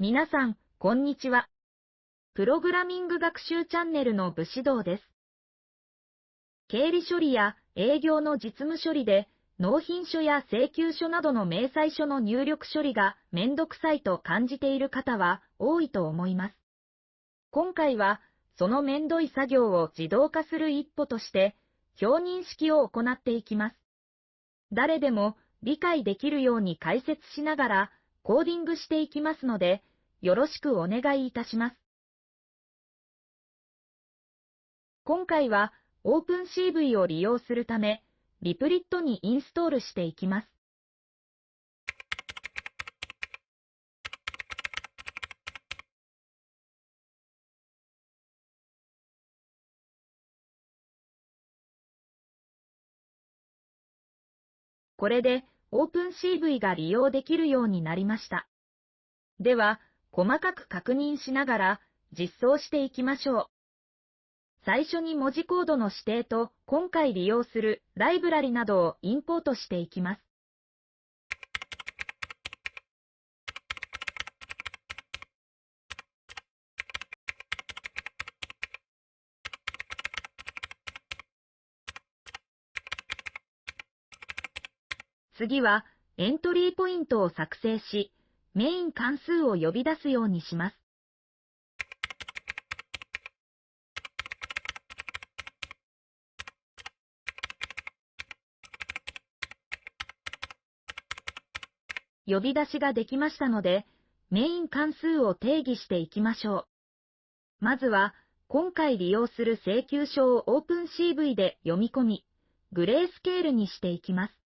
皆さん、こんにちは。プログラミング学習チャンネルの武士道です。経理処理や営業の実務処理で、納品書や請求書などの明細書の入力処理がめんどくさいと感じている方は多いと思います。今回は、そのめんどい作業を自動化する一歩として、表認式を行っていきます。誰でも理解できるように解説しながらコーディングしていきますので、よろしくお願いいたします。今回は OpenCV を利用するため、リプリットにインストールしていきます。これで OpenCV が利用できるようになりました。では、細かく確認しながら実装していきましょう。最初に文字コードの指定と今回利用するライブラリなどをインポートしていきます。次はエントリーポイントを作成し、メイン関数を呼び出すようにします。呼び出しができましたので、メイン関数を定義していきましょう。まずは、今回利用する請求書を OpenCV で読み込み、グレースケールにしていきます。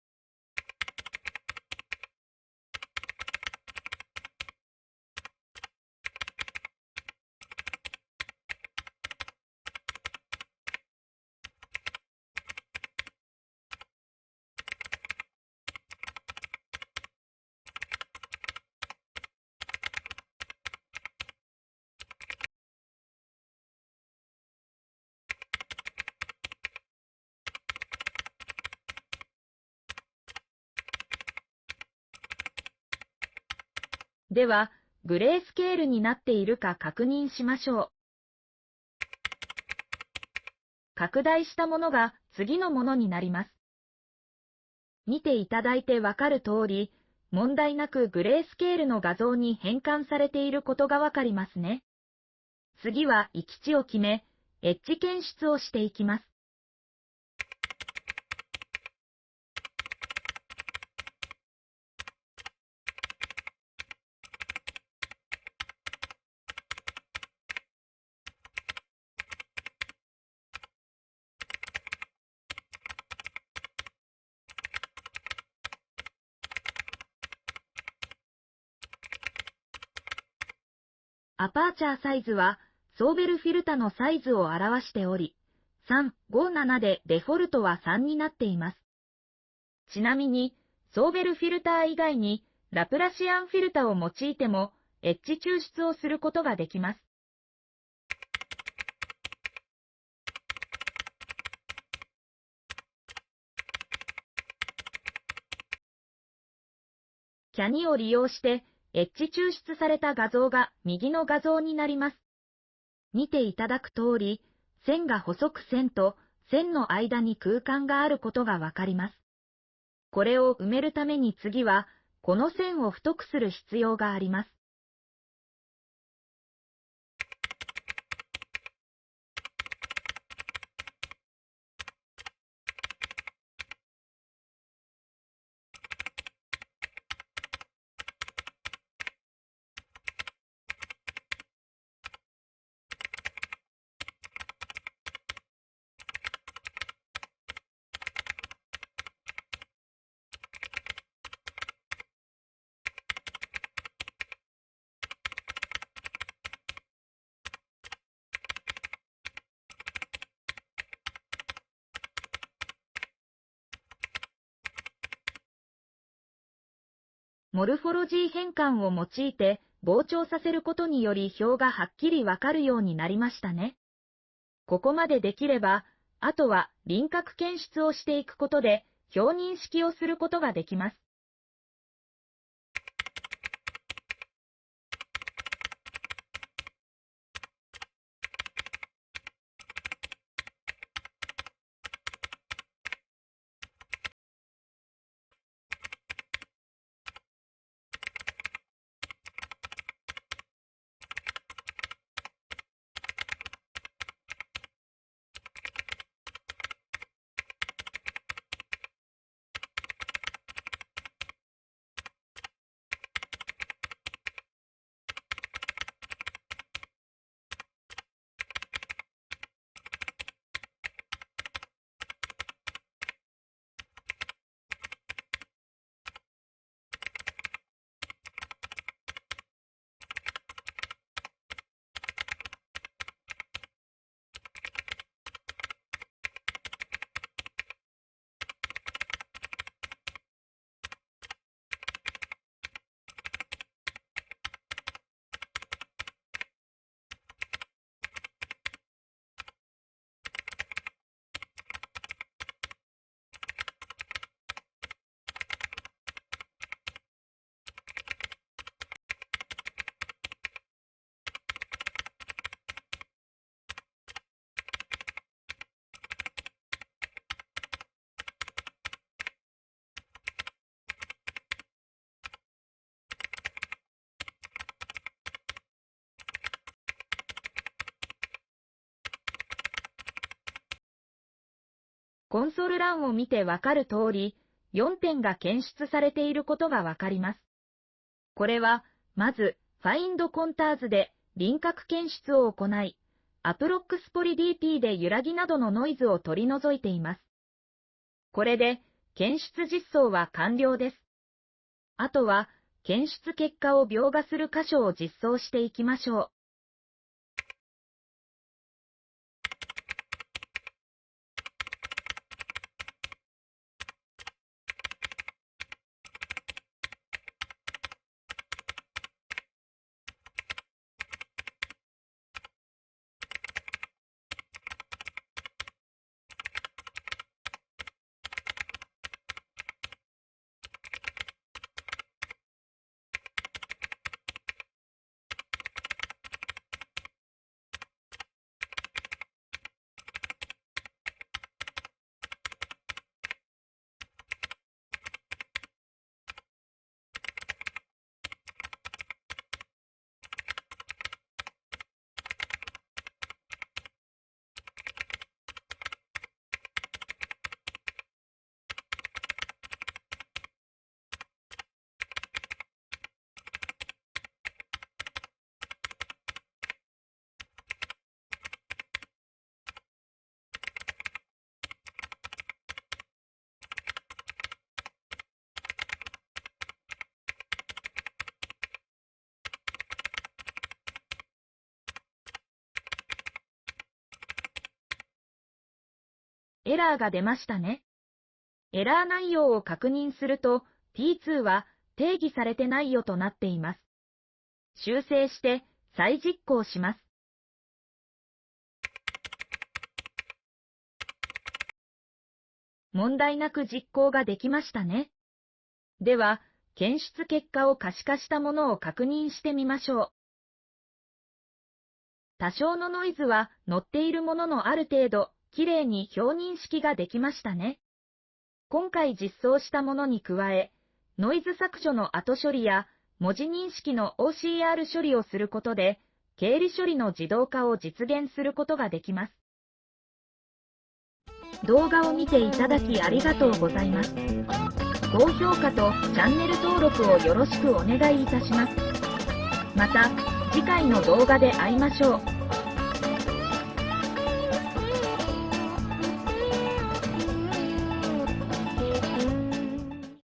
では、グレースケールになっているか確認しましょう。拡大したものが次のものになります。見ていただいてわかる通り、問題なくグレースケールの画像に変換されていることがわかりますね。次は行き地を決め、エッジ検出をしていきます。アパーチャーサイズは、ソーベルフィルタのサイズを表しており、357でデフォルトは3になっています。ちなみに、ソーベルフィルター以外に、ラプラシアンフィルタを用いても、エッジ抽出をすることができます。キャニを利用して、エッジ抽出された画像が右の画像になります。見ていただく通り、線が細く線と線の間に空間があることがわかります。これを埋めるために次は、この線を太くする必要があります。モルフォロジー変換を用いて膨張させることにより表がはっきりわかるようになりましたね。ここまでできれば、あとは輪郭検出をしていくことで表認式をすることができます。コンソール欄を見てわかる通り、4点が検出されていることがわかります。これは、まず、Find Contours で輪郭検出を行い、Approx Poly DP で揺らぎなどのノイズを取り除いています。これで、検出実装は完了です。あとは、検出結果を描画する箇所を実装していきましょう。エラーが出ましたね。エラー内容を確認すると、T2 は定義されてないよとなっています。修正して再実行します。問題なく実行ができましたね。では、検出結果を可視化したものを確認してみましょう。多少のノイズは載っているもののある程度、きれいに表認識ができましたね。今回実装したものに加え、ノイズ削除の後処理や文字認識の OCR 処理をすることで、経理処理の自動化を実現することができます。動画を見ていただきありがとうございます。高評価とチャンネル登録をよろしくお願いいたします。また、次回の動画で会いましょう。